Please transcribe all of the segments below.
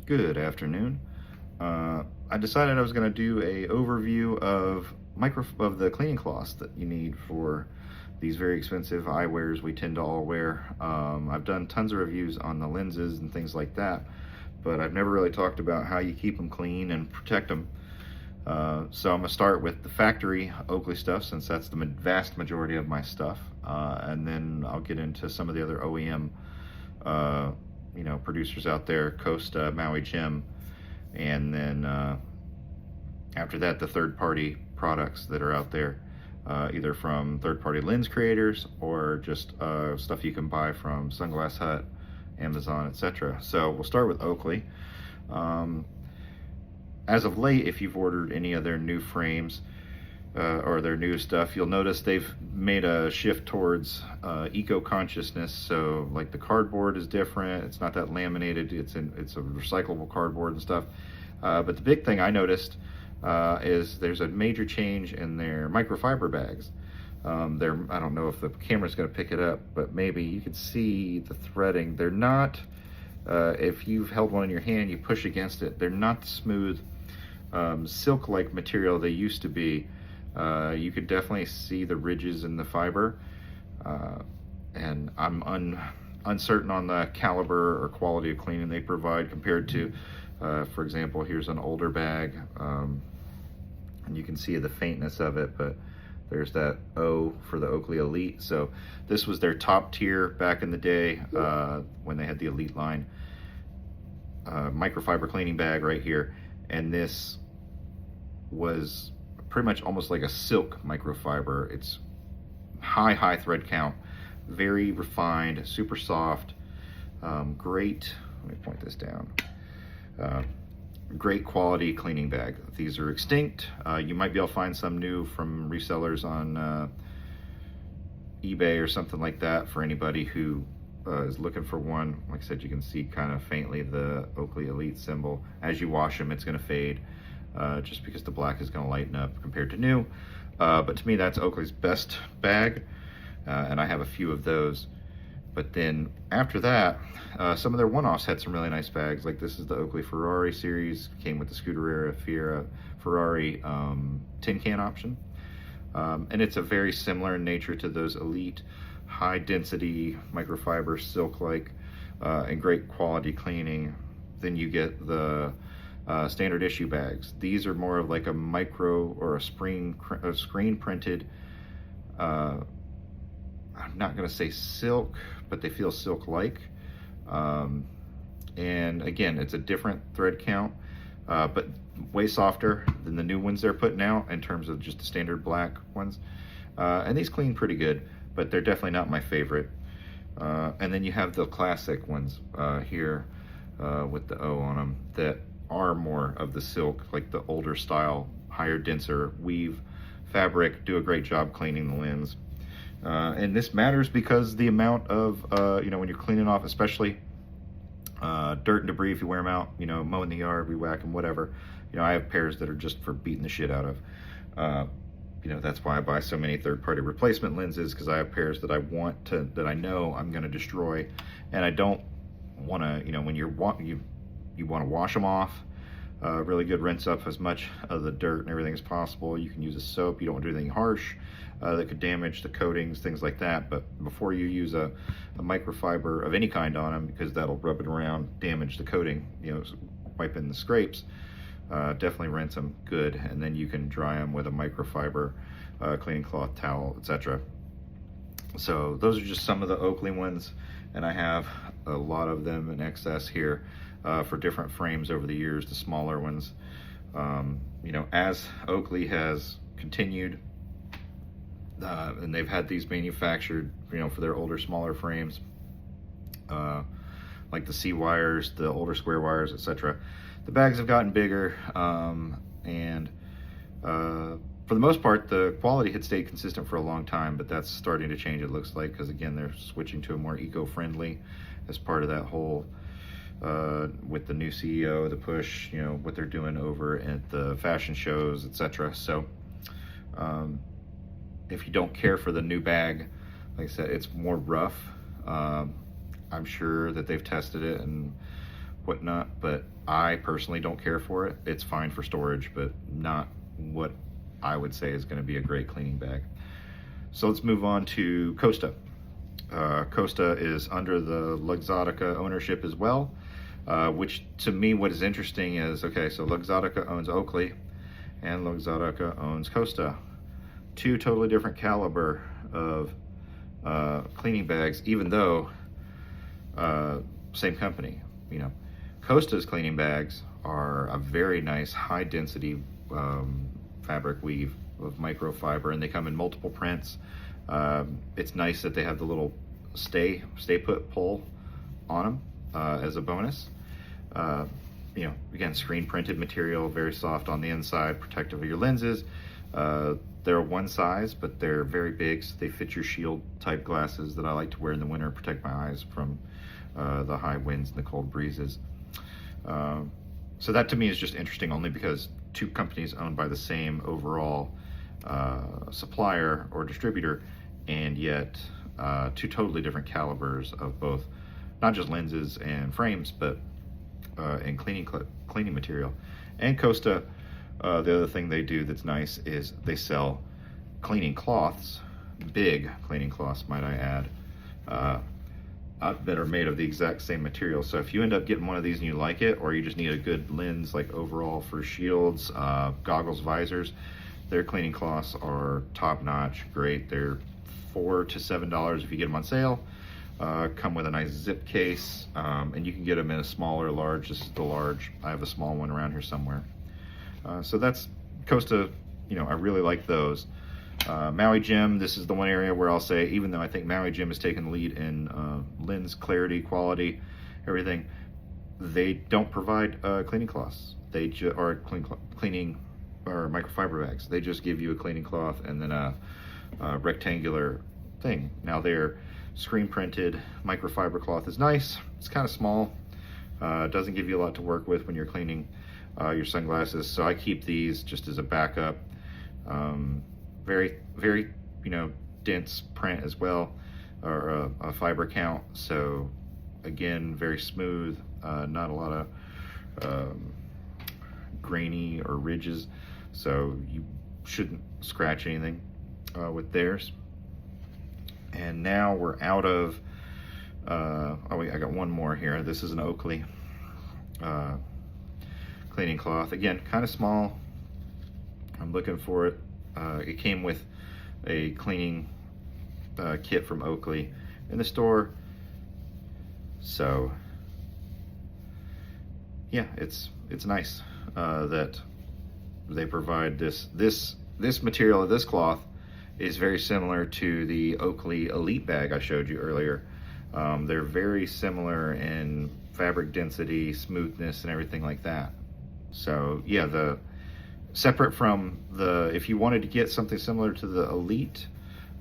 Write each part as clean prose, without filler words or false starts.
Good afternoon. I decided I was going to do a overview of the cleaning cloths that you need for these very expensive eyewears we tend to all wear. I've done tons of reviews on the lenses and things like that, but I've never really talked about how you keep them clean and protect them. So I'm going to start with the factory Oakley stuff, since that's the vast majority of my stuff, and then I'll get into some of the other OEM producers out there, Costa, Maui Jim, and then after that, the third-party products that are out there, either from third-party lens creators or just stuff you can buy from Sunglass Hut, Amazon, etc. So we'll start with Oakley. As of late, if you've ordered any of their new frames or their new stuff, you'll notice they've made a shift towards eco-consciousness. So like the cardboard is different, it's not that laminated, it's a recyclable cardboard and stuff. But the big thing I noticed is there's a major change in their microfiber bags. I don't know if the camera's going to pick it up, but maybe you can see the threading. They're not, if you've held one in your hand, you push against it, they're not the smooth silk-like material they used to be. You could definitely see the ridges in the fiber, and I'm uncertain on the caliber or quality of cleaning they provide compared to, for example, here's an older bag, and you can see the faintness of it, but there's that O for the Oakley Elite. So this was their top tier back in the day when they had the Elite line. Microfiber cleaning bag right here, and this was pretty much almost like a silk microfiber. It's high thread count, very refined, super soft, great, let me point this down, great quality cleaning bag. These are extinct. You might be able to find some new from resellers on eBay or something like that for anybody who is looking for one. Like I said, you can see kind of faintly the Oakley Elite symbol. As you wash them, it's going to fade, just because the black is going to lighten up compared to new. But to me, that's Oakley's best bag, and I have a few of those. But then after that, some of their one-offs had some really nice bags. Like this is the Oakley Ferrari series, came with the Scuderia Fiera Ferrari tin can option. And it's a very similar in nature to those Elite, high density microfiber silk-like, and great quality cleaning. Then you get the standard issue bags. These are more of like a micro or a screen printed, I'm not going to say silk, but they feel silk-like. And again, it's a different thread count, but way softer than the new ones they're putting out in terms of just the standard black ones. And these clean pretty good, but they're definitely not my favorite. And then you have the classic ones here with the O on them that are more of the silk, like the older style, higher, denser weave fabric, do a great job cleaning the lens. And this matters because the amount of, when you're cleaning off, especially dirt and debris, if you wear them out, mowing the yard, we whack them, whatever. I have pairs that are just for beating the shit out of. That's why I buy so many third-party replacement lenses, because I have pairs that I know I'm going to destroy, and I don't want to, when you want to wash them off. Really good rinse up as much of the dirt and everything as possible. You can use a soap. You don't want to do anything harsh that could damage the coatings, things like that. But before you use a microfiber of any kind on them, because that'll rub it around, damage the coating, wipe in the scrapes, definitely rinse them good, and then you can dry them with a microfiber cleaning cloth, towel, etc. So those are just some of the Oakley ones, and I have a lot of them in excess here. For different frames over the years, the smaller ones. As Oakley has continued, and they've had these manufactured, for their older, smaller frames, like the C wires, the older square wires, etc. The bags have gotten bigger, and for the most part, the quality had stayed consistent for a long time, but that's starting to change, it looks like, because again, they're switching to a more eco-friendly as part of that whole with the new CEO, the push, what they're doing over at the fashion shows, etc. So if you don't care for the new bag, like I said, it's more rough. I'm sure that they've tested it and whatnot, but I personally don't care for it. It's fine for storage, but not what I would say is going to be a great cleaning bag. So let's move on to Costa. Costa is under the Luxottica ownership as well, which to me, what is interesting is, okay, so Luxottica owns Oakley and Luxottica owns Costa. Two totally different caliber of cleaning bags, even though same company. You know, Costa's cleaning bags are a very nice high density fabric weave of microfiber, and they come in multiple prints. It's nice that they have the little stay put pull on them as a bonus. You know, again, screen printed material, very soft on the inside, protective of your lenses. They're one size, but they're very big, so they fit your shield type glasses that I like to wear in the winter, protect my eyes from the high winds and the cold breezes. So that to me is just interesting, only because two companies owned by the same overall supplier or distributor, and yet two totally different calibers of both, not just lenses and frames, but and cleaning material. And Costa, the other thing they do that's nice is they sell cleaning cloths, big cleaning cloths, might I add, that are made of the exact same material. So if you end up getting one of these and you like it, or you just need a good lens like overall for shields, goggles, visors, their cleaning cloths are top notch, great. They're $4 to $7 if you get them on sale. Come with a nice zip case, and you can get them in a small or large. This is the large. I have a small one around here somewhere. So that's Costa. You know, I really like those. Maui Jim, this is the one area where I'll say, even though I think Maui Jim has taken the lead in lens clarity, quality, everything, they don't provide cleaning cloths. They are cleaning or microfiber bags. They just give you a cleaning cloth and then a rectangular thing. Now their screen printed microfiber cloth is nice. It's kind of small. Doesn't give you a lot to work with when you're cleaning your sunglasses. So I keep these just as a backup. Very, you know, dense print as well, or a fiber count. So again, very smooth, not a lot of grainy or ridges. So you shouldn't scratch anything with theirs. And now we're out of, oh wait, I got one more here. This is an Oakley cleaning cloth. Again, kind of small. I'm looking for it. It came with a cleaning kit from Oakley in the store. So yeah, it's nice that they provide this material. This cloth is very similar to the Oakley Elite bag I showed you earlier. They're very similar in fabric density, smoothness, and everything like that. So yeah, separate from if you wanted to get something similar to the Elite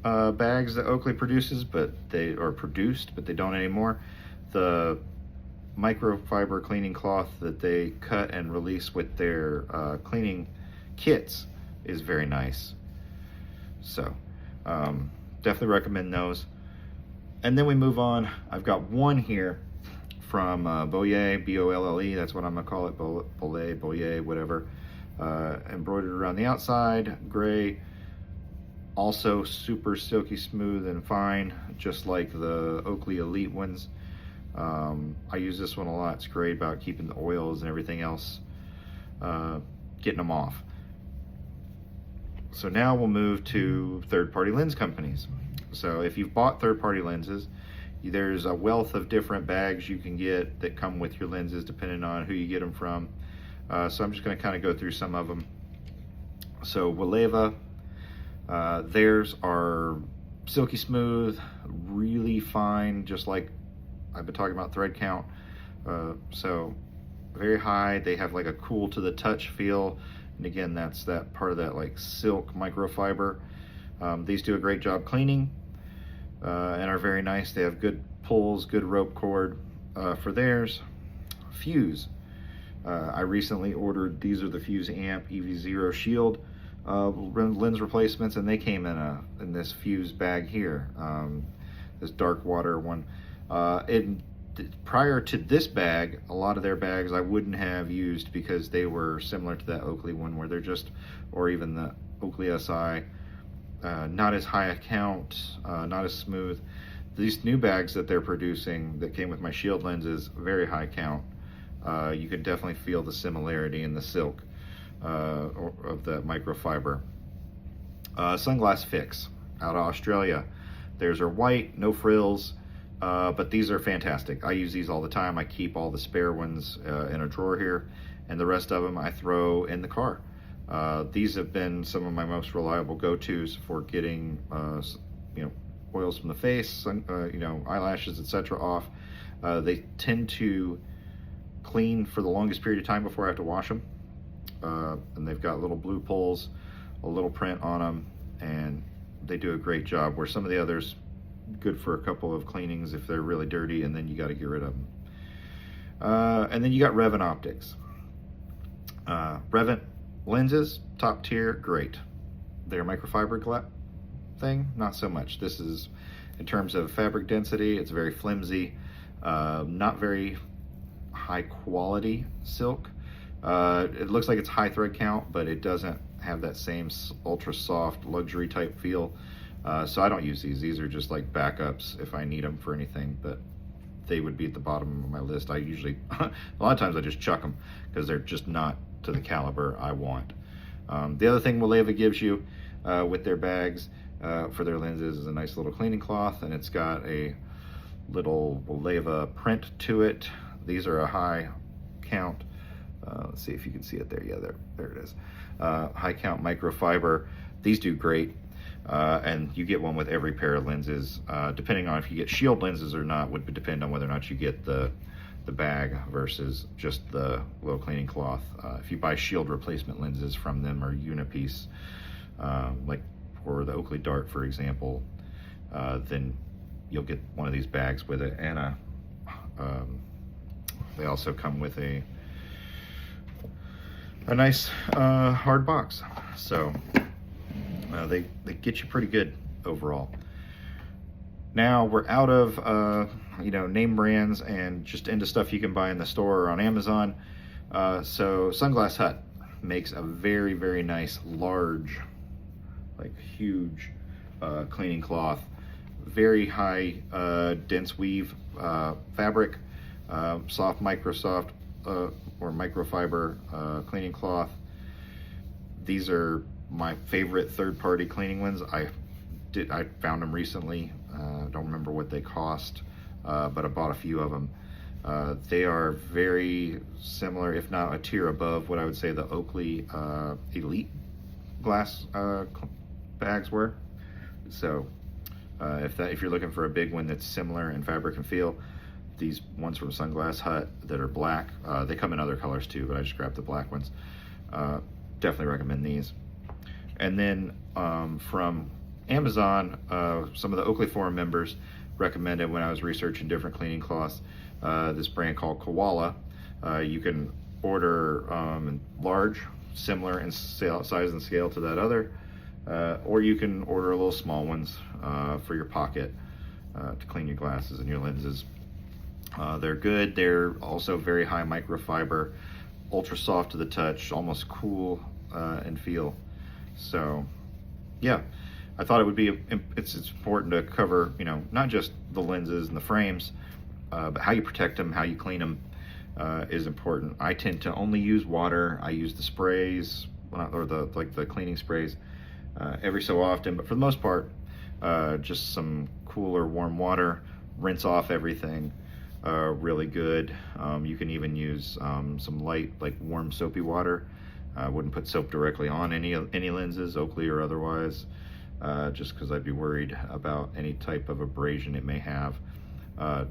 bags that Oakley produces, but they don't anymore, the microfiber cleaning cloth that they cut and release with their cleaning kits is very nice. So definitely recommend those. And then we move on. I've got one here from Bolle, B-O-L-L-E, that's what I'm gonna call it, Bolle, whatever. Embroidered around the outside, gray, also super silky smooth and fine, just like the Oakley Elite ones. I use this one a lot. It's great about keeping the oils and everything else, getting them off. So now we'll move to third-party lens companies. So if you've bought third-party lenses, there's a wealth of different bags you can get that come with your lenses depending on who you get them from. So I'm just going to kind of go through some of them. So Walleva, theirs are silky smooth, really fine, just like I've been talking about thread count. So very high. They have like a cool to the touch feel. And again, that's that part of that like silk microfiber. These do a great job cleaning and are very nice. They have good pulls, good rope cord for theirs. Fuse. I recently ordered, these are the Fuse Amp EV0 Shield lens replacements, and they came in this Fuse bag here, this dark water one. Prior to this bag, a lot of their bags I wouldn't have used because they were similar to that Oakley one, where they're just, or even the Oakley SI, not as high a count, not as smooth. These new bags that they're producing that came with my Shield lenses, very high count. You could definitely feel the similarity in the silk of the microfiber. Sunglass Fix out of Australia. Theirs are white, no frills. But these are fantastic. I use these all the time. I keep all the spare ones in a drawer here, and the rest of them I throw in the car. These have been some of my most reliable go-tos for getting, oils from the face, eyelashes, etc. off. They tend to clean for the longest period of time before I have to wash them. And they've got little blue pulls, a little print on them, and they do a great job, where some of the others, good for a couple of cleanings if they're really dirty, and then you got to get rid of them. And then you got Revant optics. Revant lenses, top tier, great. Their microfiber thing, not so much. This is, in terms of fabric density, it's very flimsy, not very high quality silk. It looks like it's high thread count, but it doesn't have that same ultra soft luxury type feel. So I don't use these. These are just like backups if I need them for anything, but they would be at the bottom of my list. I usually, a lot of times I just chuck them because they're just not to the caliber I want. The other thing Walleva gives you with their bags for their lenses is a nice little cleaning cloth, and it's got a little Walleva print to it. These are a high count. Let's see if you can see it there. Yeah, there it is. High count microfiber. These do great. And you get one with every pair of lenses. Depending on if you get Shield lenses or not would depend on whether or not you get the bag versus just the little cleaning cloth. If you buy Shield replacement lenses from them, or unipiece, like for the Oakley Dart, for example, then you'll get one of these bags with it. And they also come with a nice hard box. So they get you pretty good overall. Now we're out of name brands and just into stuff you can buy in the store or on Amazon. So Sunglass Hut makes a very, very nice, large, like huge cleaning cloth. Very high dense weave fabric, soft or microfiber cleaning cloth. These are my favorite third-party cleaning ones. I found them recently. Don't remember what they cost, but I bought a few of them. They are very similar, if not a tier above, what I would say the Oakley Elite glass bags were. So if you're looking for a big one that's similar in fabric and feel, these ones from Sunglass Hut that are black, they come in other colors too, but I just grabbed the black ones. Definitely recommend these. And then from Amazon, some of the Oakley Forum members recommended, when I was researching different cleaning cloths, this brand called Koala. You can order in large, similar in size and scale to that other, or you can order little small ones for your pocket to clean your glasses and your lenses. They're good. They're also very high microfiber, ultra soft to the touch, almost cool and feel. So yeah, I thought it would be, it's important to cover, not just the lenses and the frames, but how you protect them, how you clean them is important. I tend to only use water. I use the sprays, or the cleaning sprays every so often, but for the most part, just some cool or warm water, rinse off everything really good. You can even use some light, like warm soapy water. I wouldn't put soap directly on any lenses, Oakley or otherwise, just because I'd be worried about any type of abrasion it may have.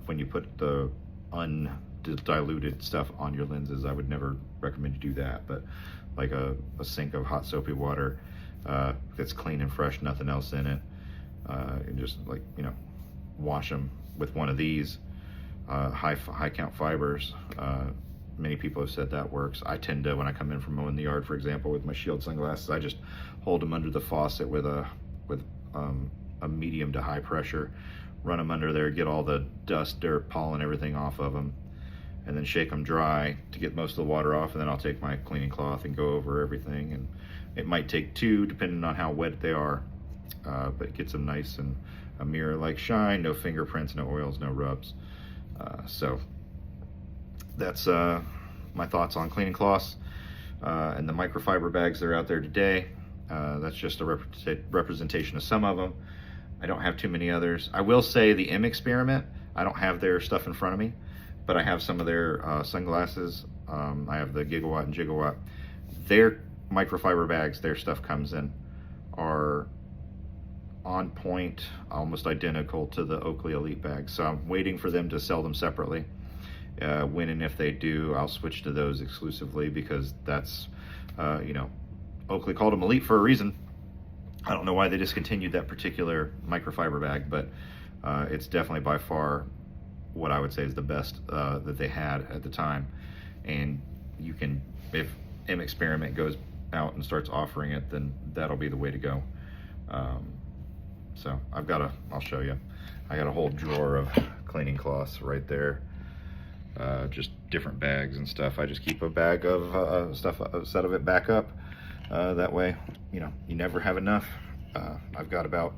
When you put the undiluted stuff on your lenses, I would never recommend you do that, but like a sink of hot soapy water that's clean and fresh, nothing else in it, and just wash them with one of these high count fibers. Many people have said that works. I tend to, when I come in from mowing the yard, for example, with my Shield sunglasses, I just hold them under the faucet with a medium to high pressure, run them under there, get all the dust, dirt, pollen, everything off of them, and then shake them dry to get most of the water off, and then I'll take my cleaning cloth and go over everything. And it might take 2 depending on how wet they are, but it gets them nice and a mirror-like shine, no fingerprints, no oils, no rubs. So that's my thoughts on cleaning cloths and the microfiber bags that are out there today. That's just a representation of some of them. I don't have too many others. I will say the M Experiment, I don't have their stuff in front of me, but I have some of their sunglasses. I have the Gigawatt and Gigawatt. Their microfiber bags, their stuff comes in, are on point, almost identical to the Oakley Elite bags. So I'm waiting for them to sell them separately. When and if they do, I'll switch to those exclusively, because that's, you know, Oakley called them Elite for a reason. I don't know why they discontinued that particular microfiber bag, but it's definitely by far what I would say is the best that they had at the time. And you can, if M Experiment goes out and starts offering it, then that'll be the way to go. So I'll show you. I got a whole drawer of cleaning cloths right there. Just different bags and stuff. I just keep a bag of stuff, a set of it back up. That way, you know, you never have enough. I've got about,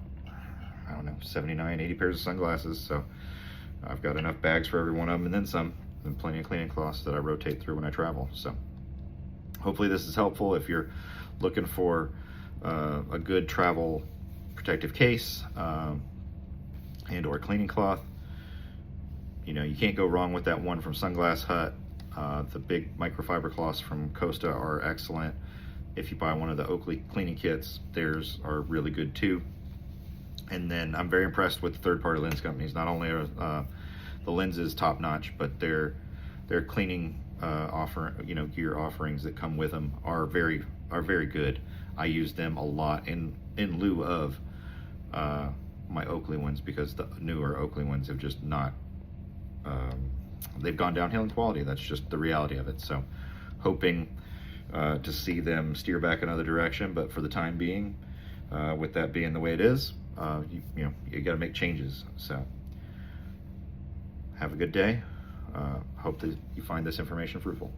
I don't know, 79, 80 pairs of sunglasses, so I've got enough bags for every one of them, and then some, and plenty of cleaning cloths that I rotate through when I travel. So hopefully this is helpful if you're looking for a good travel protective case and or cleaning cloth. You know, you can't go wrong with that one from Sunglass Hut. The big microfiber cloths from Costa are excellent. If you buy one of the Oakley cleaning kits, theirs are really good too. And then I'm very impressed with third-party lens companies. Not only are the lenses top-notch, but their cleaning gear offerings that come with them are very good. I use them a lot in lieu of my Oakley ones, because the newer Oakley ones have just not, they've gone downhill in quality. That's just the reality of it. So hoping to see them steer back another direction, but for the time being, with that being the way it is, you got to make changes. So have a good day. Hope that you find this information fruitful.